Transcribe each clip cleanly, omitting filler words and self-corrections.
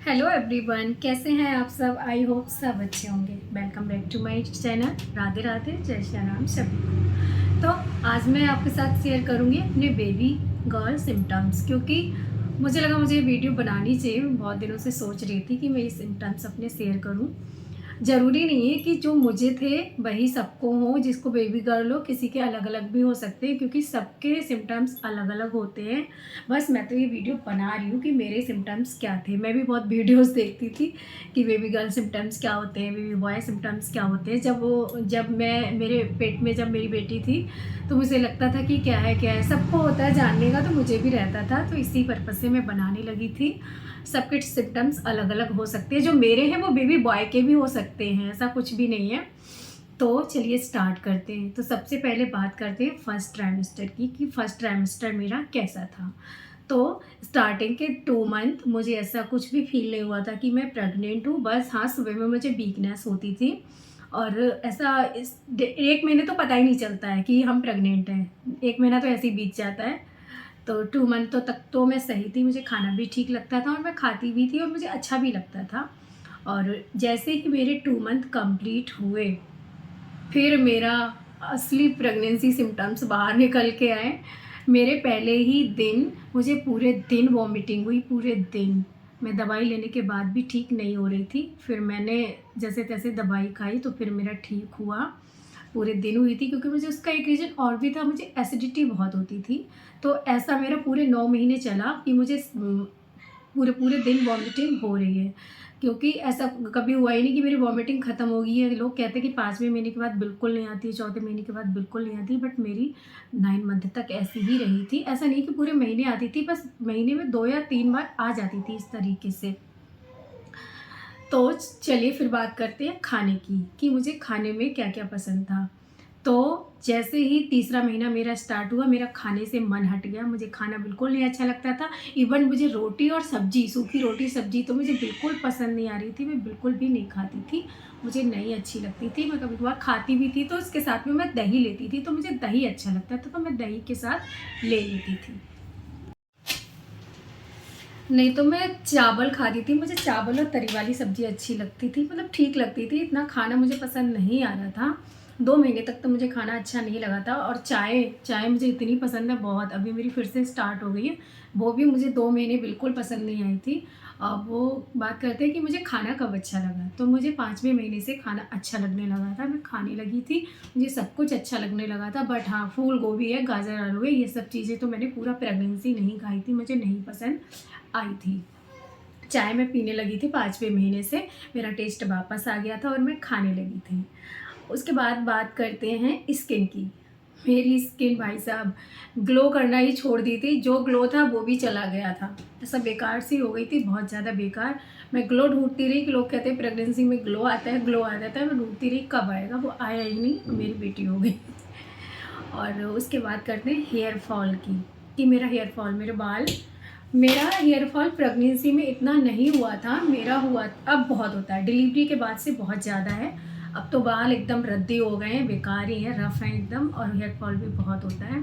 Hello everyone, कैसे हैं आप सब। आई होप सब अच्छे होंगे। Welcome back to my channel. Radhe Radhe, जय श्री राम सभी को। तो आज मैं आपके साथ शेयर करूंगी अपने बेबी गर्ल सिम्टम्स, क्योंकि मुझे लगा मुझे ये वीडियो बनानी चाहिए। मैं बहुत दिनों से सोच रही थी कि मैं ये सिम्टम्स अपने शेयर करूं। ज़रूरी नहीं है कि जो मुझे थे वही सबको हो, जिसको बेबी गर्ल हो। किसी के अलग अलग भी हो सकते हैं, क्योंकि सबके सिम्टम्स अलग अलग होते हैं। बस मैं तो ये वीडियो बना रही हूँ कि मेरे सिम्टम्स क्या थे। मैं भी बहुत वीडियोस देखती थी कि बेबी गर्ल सिम्टम्स क्या होते हैं, बेबी बॉय सिम्टम्स क्या होते हैं। जब मैं मेरे पेट में जब मेरी बेटी थी तो मुझे लगता था कि क्या है सबको होता है जानने का, तो मुझे भी रहता था। तो इसी पर्पज़ से मैं बनाने लगी थी। सबके सिम्टम्स अलग अलग हो सकते हैं। जो मेरे हैं वो बेबी बॉय के भी हो सकते हैं, ऐसा कुछ भी नहीं है। तो चलिए स्टार्ट करते हैं। तो सबसे पहले बात करते हैं फर्स्ट ट्राइमेस्टर की, कि फर्स्ट ट्राइमेस्टर मेरा कैसा था। तो स्टार्टिंग के 2 मंथ मुझे ऐसा कुछ भी फील नहीं हुआ था कि मैं प्रेग्नेंट हूँ। बस हाँ, सुबह में मुझे वीकनेस होती थी, और ऐसा 1 महीने तो पता ही नहीं चलता है कि हम प्रेग्नेंट हैं। 1 महीना तो ऐसे ही बीत जाता है। तो 2 मंथ तो तक तो मैं सही थी। मुझे खाना भी ठीक लगता था और मैं खाती भी थी और मुझे अच्छा भी लगता था। और जैसे ही मेरे 2 मंथ कंप्लीट हुए, फिर मेरा असली प्रेगनेंसी सिम्टम्स बाहर निकल के आए। मेरे पहले ही दिन मुझे पूरे दिन वॉमिटिंग हुई, पूरे दिन। मैं दवाई लेने के बाद भी ठीक नहीं हो रही थी। फिर मैंने जैसे तैसे दवाई खाई तो फिर मेरा ठीक हुआ। पूरे दिन हुई थी, क्योंकि मुझे उसका एक रीज़न और भी था। मुझे एसिडिटी बहुत होती थी। तो ऐसा मेरा पूरे 9 महीने चला कि मुझे पूरे पूरे दिन वॉमिटिंग हो रही है। क्योंकि ऐसा कभी हुआ ही नहीं कि मेरी वॉमिटिंग ख़त्म हो गई है। लोग कहते हैं कि 5वें महीने के बाद बिल्कुल नहीं आती है, 4थे महीने के बाद बिल्कुल नहीं आती, बट मेरी 9 मंथ तक ऐसी ही रही थी। ऐसा नहीं कि पूरे महीने आती थी, बस महीने में 2 या 3 बार आ जाती थी इस तरीके से। तो चलिए फिर बात करते हैं खाने की, कि मुझे खाने में क्या क्या पसंद था। तो जैसे ही तीसरा महीना मेरा स्टार्ट हुआ, मेरा खाने से मन हट गया। मुझे खाना बिल्कुल नहीं अच्छा लगता था। इवन मुझे रोटी और सब्जी, सूखी रोटी सब्जी तो मुझे बिल्कुल पसंद नहीं आ रही थी। मैं बिल्कुल भी नहीं खाती थी, मुझे नहीं अच्छी लगती थी। मैं कभी कभार खाती भी थी तो उसके साथ में मैं दही लेती थी, तो मुझे दही अच्छा लगता था, तो मैं दही के साथ ले लेती थी। नहीं तो मैं चावल खाती थी। मुझे चावल और तरी वाली सब्ज़ी अच्छी लगती थी, मतलब ठीक लगती थी। इतना खाना मुझे पसंद नहीं आ रहा था। 2 महीने तक तो मुझे खाना अच्छा नहीं लगा था। और चाय चाय मुझे इतनी पसंद है बहुत, अभी मेरी फिर से स्टार्ट हो गई है। वो भी मुझे 2 महीने बिल्कुल पसंद नहीं आई थी। अब वो बात करते हैं कि मुझे खाना कब अच्छा लगा, तो मुझे 5वें महीने से खाना अच्छा लगने लगा था। मैं खाने लगी थी, मुझे सब कुछ अच्छा लगने लगा था। बट हाँ, फूल गोभी है, गाजर आलू है, ये सब चीज़ें तो मैंने पूरा प्रेगनेंसी नहीं खाई थी, मुझे नहीं पसंद आई थी। चाय मैं पीने लगी थी 5वें महीने से। मेरा टेस्ट वापस आ गया था और मैं खाने लगी थी। उसके बाद बात करते हैं स्किन की। मेरी स्किन भाई साहब ग्लो करना ही छोड़ दी थी। जो ग्लो था वो भी चला गया था। ऐसा बेकार सी हो गई थी, बहुत ज़्यादा बेकार। मैं ग्लो ढूंढती रही, कि लोग कहते हैं प्रेगनेंसी में ग्लो आता है, ग्लो आ जाता है। मैं ढूंढती रही कब आएगा, वो आया ही नहीं, मेरी बेटी हो गई। और उसके बाद करते हैं हेयर फॉल की, कि मेरा हेयर फॉल, मेरा हेयर फॉल प्रेगनेंसी में इतना नहीं हुआ था। मेरा हुआ अब बहुत होता है, डिलीवरी के बाद से बहुत ज़्यादा है। अब तो बाल एकदम रद्दी हो गए हैं, बेकार ही हैं, रफ हैं एकदम, और हेयर फॉल भी बहुत होता है।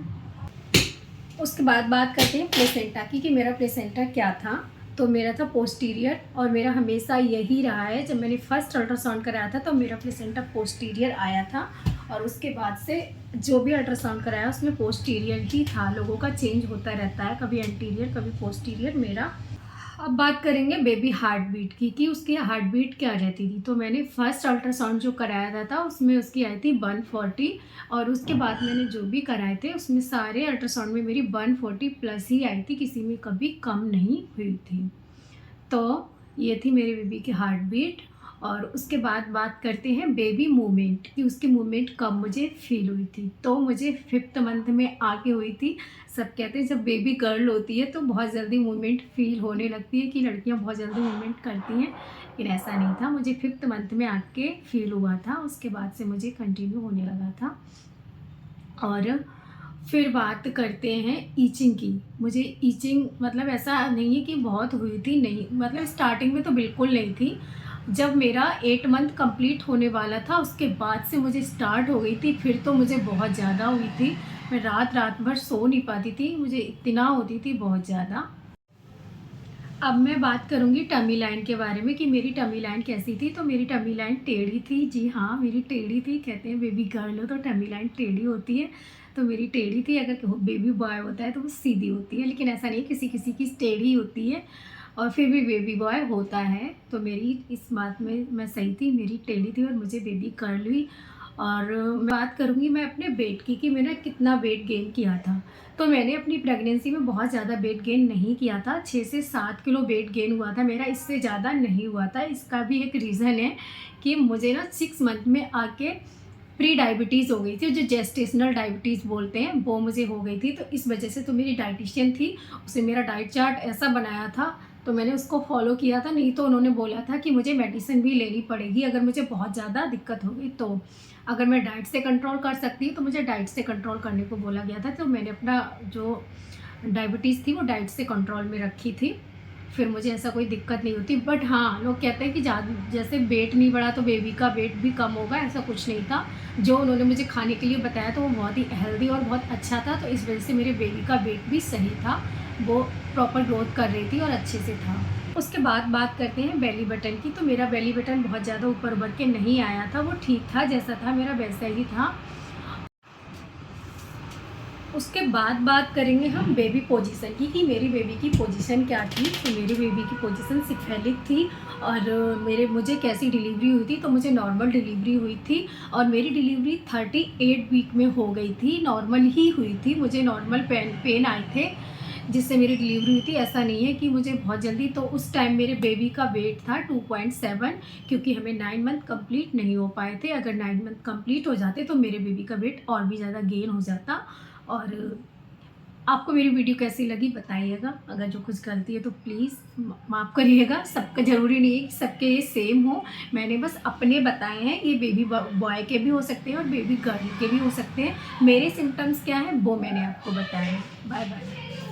उसके बाद बात करते हैं प्लेसेंटा की, कि मेरा प्लेसेंटा क्या था। तो मेरा था पोस्टीरियर, और मेरा हमेशा यही रहा है। जब मैंने फर्स्ट अल्ट्रासाउंड कराया था तो मेरा प्लेसेंटा पोस्टीरियर आया था, और उसके बाद से जो भी अल्ट्रासाउंड कराया उसमें पोस्टीरियर ही था। लोगों का चेंज होता रहता है, कभी एंटीरियर कभी पोस्टीरियर। मेरा अब बात करेंगे बेबी हार्ट बीट की, कि उसकी हार्ट बीट क्या रहती थी। तो मैंने फर्स्ट अल्ट्रासाउंड जो कराया था उसमें उसकी आई थी 140, और उसके बाद मैंने जो भी कराए थे उसमें सारे अल्ट्रासाउंड में मेरी 140 प्लस ही आई थी, किसी में कभी कम नहीं हुई थी। तो ये थी मेरे बेबी की हार्ट बीट। और उसके बाद बात करते हैं बेबी मूवमेंट, कि उसकी मूवमेंट कब मुझे फील हुई थी। तो मुझे 5th मंथ में आके हुई थी। सब कहते हैं जब बेबी गर्ल होती है तो बहुत जल्दी मूवमेंट फील होने लगती है, कि लड़कियां बहुत जल्दी मूवमेंट करती हैं, लेकिन ऐसा नहीं था। मुझे 5th मंथ में आके फील हुआ था, उसके बाद से मुझे कंटिन्यू होने लगा था। और फिर बात करते हैं ईचिंग की। मुझे ईचिंग मतलब ऐसा नहीं है कि बहुत हुई थी, नहीं, मतलब स्टार्टिंग में तो बिल्कुल नहीं थी। जब मेरा 8 मंथ कंप्लीट होने वाला था उसके बाद से मुझे स्टार्ट हो गई थी, फिर तो मुझे बहुत ज़्यादा हुई थी। मैं रात रात भर सो नहीं पाती थी, मुझे इतना होती थी बहुत ज़्यादा। अब मैं बात करूँगी टमी लाइन के बारे में कि मेरी टमी लाइन कैसी थी। तो मेरी टमी लाइन टेढ़ी थी। जी हाँ, मेरी टेढ़ी थी। कहते हैं बेबी गर्ल हो तो टमी लाइन टेढ़ी होती है, तो मेरी टेढ़ी थी। अगर बेबी बॉय होता है तो वो सीधी होती है, लेकिन ऐसा नहीं, किसी किसी की टेढ़ी होती है और फिर भी बेबी बॉय होता है। तो मेरी इस बात में मैं सही थी, मेरी टेढ़ी थी और मुझे बेबी गर्ल हुई। और मैं बात करूँगी मैं अपने वेट की कि मैंने कितना वेट गेन किया था। तो मैंने अपनी प्रेगनेंसी में बहुत ज़्यादा वेट गेन नहीं किया था, 6 से 7 किलो वेट गेन हुआ था मेरा, इससे ज़्यादा नहीं हुआ था। इसका भी एक रीज़न है कि मुझे ना 6 मंथ में आके प्री डायबिटीज़ हो गई थी, जो जेस्टेशनल डायबिटीज़ बोलते हैं, वो मुझे हो गई थी। तो इस वजह से तो मेरी डाइटिशियन थी, उसने मेरा डाइट चार्ट ऐसा बनाया था, तो मैंने उसको फॉलो किया था। नहीं तो उन्होंने बोला था कि मुझे मेडिसिन भी लेनी पड़ेगी अगर मुझे बहुत ज़्यादा दिक्कत होगी। तो अगर मैं डाइट से कंट्रोल कर सकती हूँ तो मुझे डाइट से कंट्रोल करने को बोला गया था। तो मैंने अपना जो डायबिटीज़ थी वो डाइट से कंट्रोल में रखी थी, फिर मुझे ऐसा कोई दिक्कत नहीं होती। बट हाँ, लोग कहते हैं कि जैसे वेट नहीं बढ़ा तो बेबी का वेट भी कम होगा, ऐसा कुछ नहीं था। जो उन्होंने मुझे खाने के लिए बताया तो वो बहुत ही हेल्दी और बहुत अच्छा था, तो इस वजह से मेरे बेबी का वेट भी सही था, वो प्रॉपर ग्रोथ कर रही थी और अच्छे से था। उसके बाद बात करते हैं बेली बटन की। तो मेरा बेली बटन बहुत ज़्यादा ऊपर उभर के नहीं आया था, वो ठीक था, जैसा था मेरा वैसा ही था। उसके बाद बात करेंगे हम बेबी पोजीशन की कि मेरी बेबी की पोजीशन क्या थी। तो मेरी बेबी की पोजीशन सिफेलिक थी और मुझे कैसी डिलीवरी हुई थी, तो मुझे नॉर्मल डिलीवरी हुई थी और मेरी डिलीवरी 38 वीक में हो गई थी, नॉर्मल ही हुई थी। मुझे नॉर्मल पेन आए थे जिससे मेरी डिलीवरी हुई थी, ऐसा नहीं है कि मुझे बहुत जल्दी। तो उस टाइम मेरे बेबी का वेट था 2.7, क्योंकि हमें 9 मंथ कंप्लीट नहीं हो पाए थे। अगर 9 मंथ कंप्लीट हो जाते तो मेरे बेबी का वेट और भी ज़्यादा गेन हो जाता। और आपको मेरी वीडियो कैसी लगी बताइएगा, अगर जो कुछ गलती है तो प्लीज़ माफ़ करिएगा। सबका ज़रूरी नहीं है कि सबके ये सेम हो, मैंने बस अपने बताए हैं। ये बेबी बॉय के भी हो सकते हैं और बेबी गर्ल के भी हो सकते हैं। मेरे सिम्टम्स क्या हैं वो मैंने आपको बताया है। Bye bye.